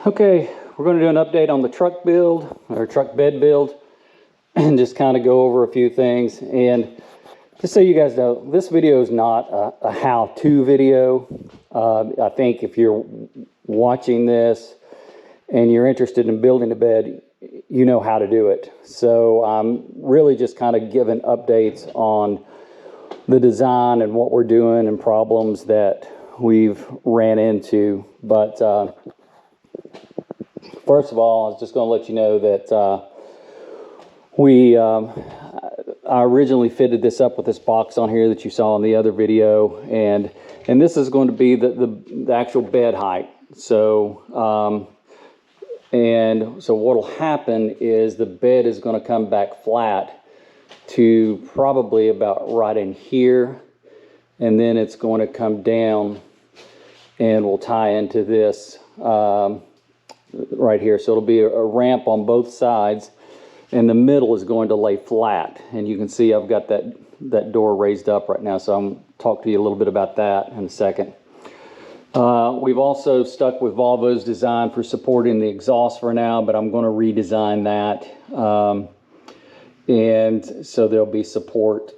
Okay, we're going to do an update on the truck build, or truck bed build, and just kind of go over a few things. And just so you guys know, this video is not a how-to video. I think if you're watching this and you're interested in building a bed, you know how to do it. So I'm really just kind of giving updates on the design and what we're doing and problems that we've ran into. But first of all, I was just going to let you know that I originally fitted this up with this box on here that you saw in the other video, and this is going to be the actual bed height. So so what will happen is the bed is going to come back flat to probably about right in here, and then it's going to come down and will tie into this right here. So it'll be a ramp on both sides, and the middle is going to lay flat. And you can see I've got that door raised up right now, so I'm going to talk to you a little bit about that in a second. We've also stuck with Volvo's design for supporting the exhaust for now, but I'm going to redesign that. And so there'll be support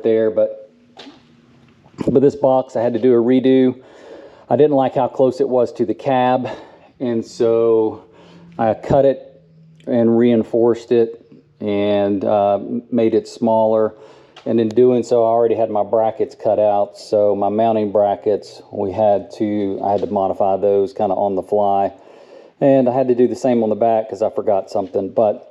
there, but this box I had to do a redo. I didn't like how close it was to the cab, and so I cut it and reinforced it and made it smaller. And in doing so, I already had my brackets cut out, so my mounting brackets, I had to modify those kind of on the fly. And I had to do the same on the back because I forgot something. But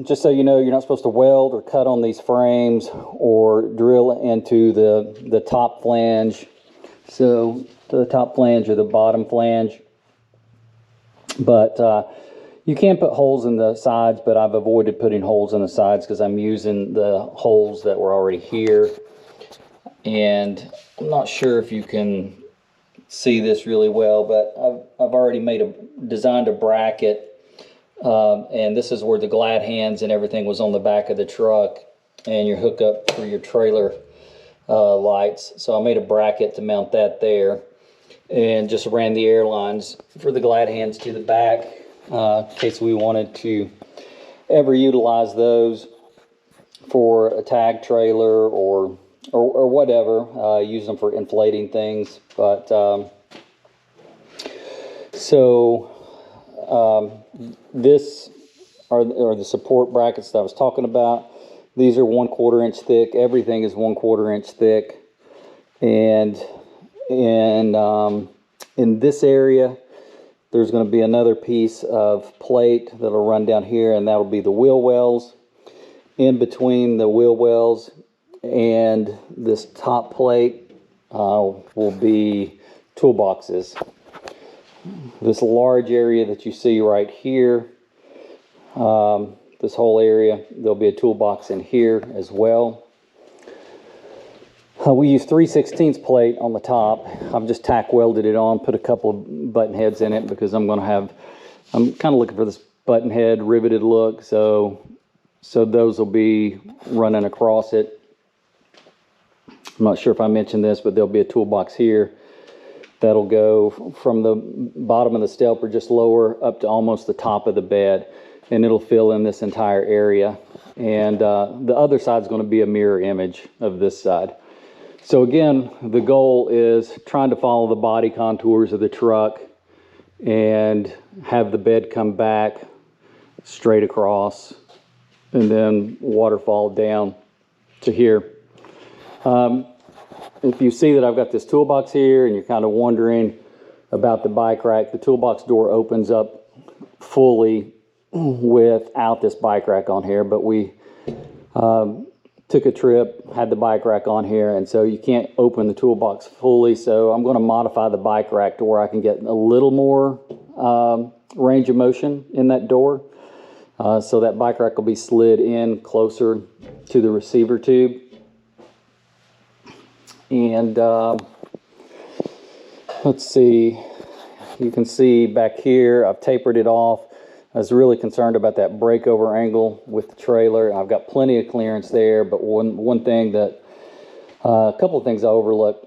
just so you know, you're not supposed to weld or cut on these frames or drill into the top flange. So to the top flange or the bottom flange. But you can put holes in the sides, but I've avoided putting holes in the sides because I'm using the holes that were already here. And I'm not sure if you can see this really well, but I've already designed a bracket. And this is where the glad hands and everything was on the back of the truck, and your hookup for your trailer lights. So I made a bracket to mount that there, and just ran the air lines for the glad hands to the back in case we wanted to ever utilize those for a tag trailer or whatever, use them for inflating things. But this are the support brackets that I was talking about. These are 1/4 inch thick. Everything is 1/4 inch thick. And in this area, there's going to be another piece of plate that'll run down here, and that'll be the wheel wells. In between the wheel wells and this top plate will be toolboxes. This large area that you see right here, this whole area, there'll be a toolbox in here as well. We use 3/16 plate on the top. I've just tack welded it on, put a couple of button heads in it because I'm kind of looking for this button head riveted look. So those will be running across it. I'm not sure if I mentioned this, but there'll be a toolbox here that'll go from the bottom of the step or just lower up to almost the top of the bed, and it'll fill in this entire area. And the other side is going to be a mirror image of this side. So again, the goal is trying to follow the body contours of the truck and have the bed come back straight across and then waterfall down to here. If you see that I've got this toolbox here and you're kind of wondering about the bike rack, the toolbox door opens up fully without this bike rack on here, but we took a trip, had the bike rack on here, and so you can't open the toolbox fully. So I'm going to modify the bike rack to where I can get a little more range of motion in that door. So that bike rack will be slid in closer to the receiver tube. And let's see, you can see back here, I've tapered it off. I was really concerned about that breakover angle with the trailer. I've got plenty of clearance there, but one thing that, a couple of things I overlooked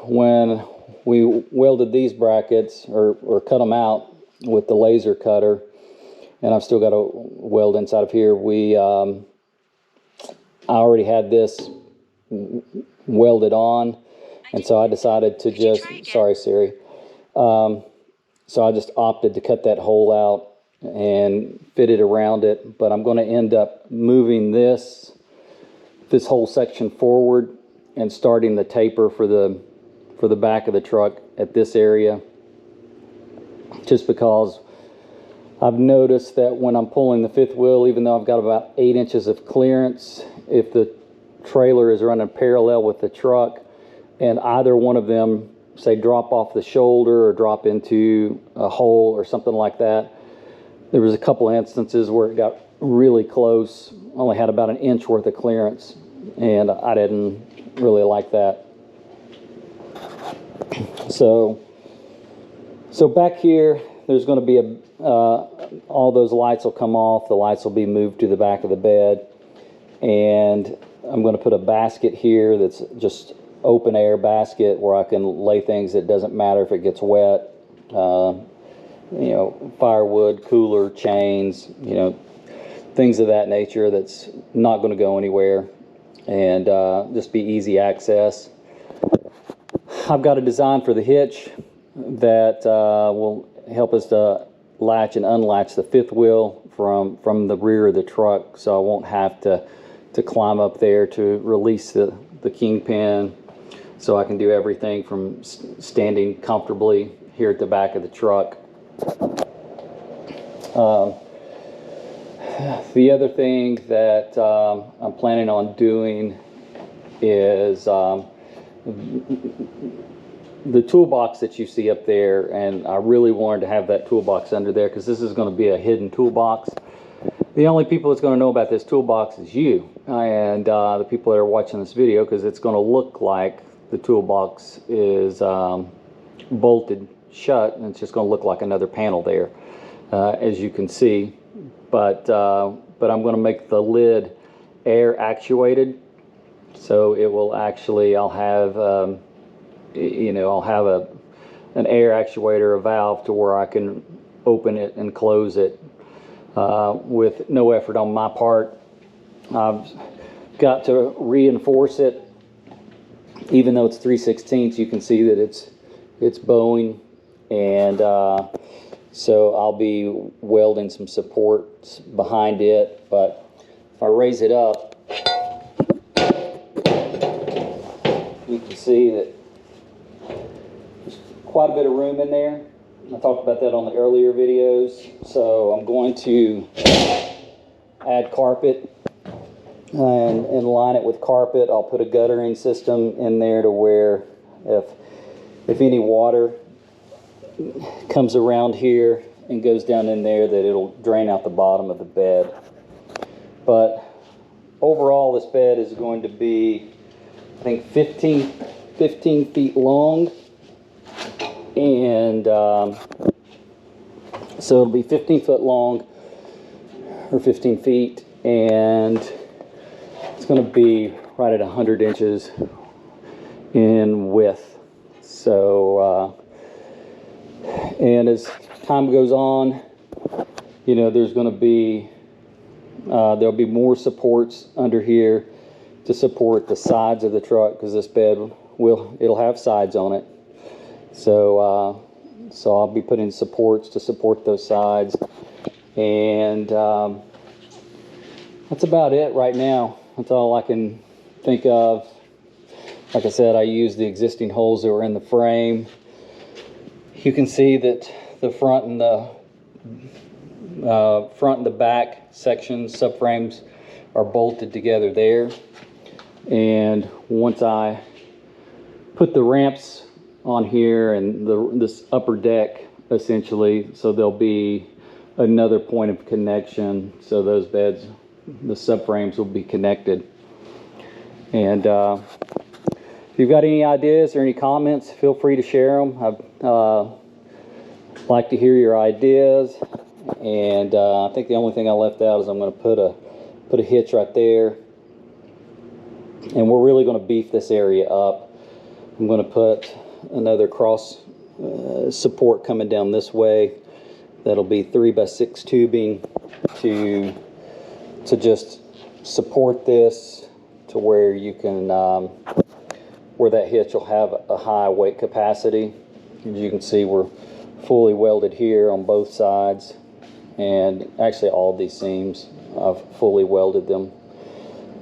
when we welded these brackets or cut them out with the laser cutter, and I've still got a weld inside of here. I already had this welded on, and so I decided to just, sorry Siri, so I just opted to cut that hole out and fit it around it. But I'm going to end up moving this whole section forward and starting the taper for the back of the truck at this area, just because I've noticed that when I'm pulling the fifth wheel, even though I've got about 8 inches of clearance, if the trailer is running parallel with the truck and either one of them, say, drop off the shoulder or drop into a hole or something like that. There was a couple instances where it got really close, only had about 1 inch worth of clearance, and I didn't really like that. So back here, there's going to be all those lights will come off. The lights will be moved to the back of the bed, and I'm going to put a basket here that's just open air basket where I can lay things. That doesn't matter if it gets wet. You know, firewood, cooler, chains, you know, things of that nature that's not going to go anywhere, and just be easy access. I've got a design for the hitch that will help us to latch and unlatch the fifth wheel from the rear of the truck, so I won't have to climb up there to release the kingpin, so I can do everything from standing comfortably here at the back of the truck. The other thing that I'm planning on doing is the toolbox that you see up there, and I really wanted to have that toolbox under there because this is going to be a hidden toolbox. The only people that's going to know about this toolbox is you and the people that are watching this video, because it's going to look like the toolbox is bolted shut, and it's just going to look like another panel there, as you can see. But I'm going to make the lid air actuated, so it will actually, I'll have an air actuator, a valve, to where I can open it and close it with no effort on my part. I've got to reinforce it, even though it's 3/16. You can see that it's bowing, and so I'll be welding some supports behind it. But if I raise it up, you can see that there's quite a bit of room in there. I talked about that on the earlier videos. So I'm going to add carpet and line it with carpet. I'll put a guttering system in there to where if any water comes around here and goes down in there, that it'll drain out the bottom of the bed. But overall, this bed is going to be, I think, 15 feet long, and so it'll be 15 foot long, or 15 feet, and it's going to be right at 100 inches in width. So and as time goes on, you know, there's going to be there'll be more supports under here to support the sides of the truck, because this bed it'll have sides on it. So I'll be putting supports to support those sides, and that's about it right now. That's all I can think of. Like I said, I used the existing holes that were in the frame. You can see that the front and the back sections, subframes, are bolted together there. And once I put the ramps on here and this upper deck, essentially, so there'll be another point of connection, so those beds, the subframes, will be connected. And if you've got any ideas or any comments, feel free to share them. I'd like to hear your ideas. And I think the only thing I left out is I'm going to put a hitch right there. And we're really going to beef this area up. I'm going to put another cross support coming down this way. That'll be 3x6 tubing to just support this to where you can where that hitch will have a high weight capacity. As you can see, we're fully welded here on both sides, and actually all these seams I've fully welded them.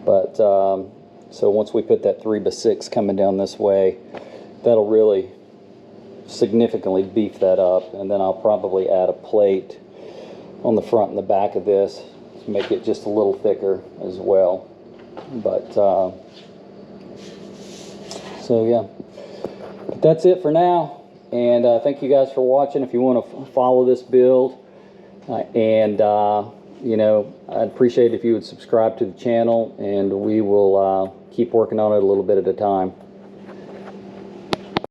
But so once we put that 3x6 coming down this way, that'll really significantly beef that up, and then I'll probably add a plate on the front and the back of this to make it just a little thicker as well. But so yeah, but that's it for now, and thank you guys for watching. If you want to follow this build, you know, I'd appreciate if you would subscribe to the channel, and we will keep working on it a little bit at a time.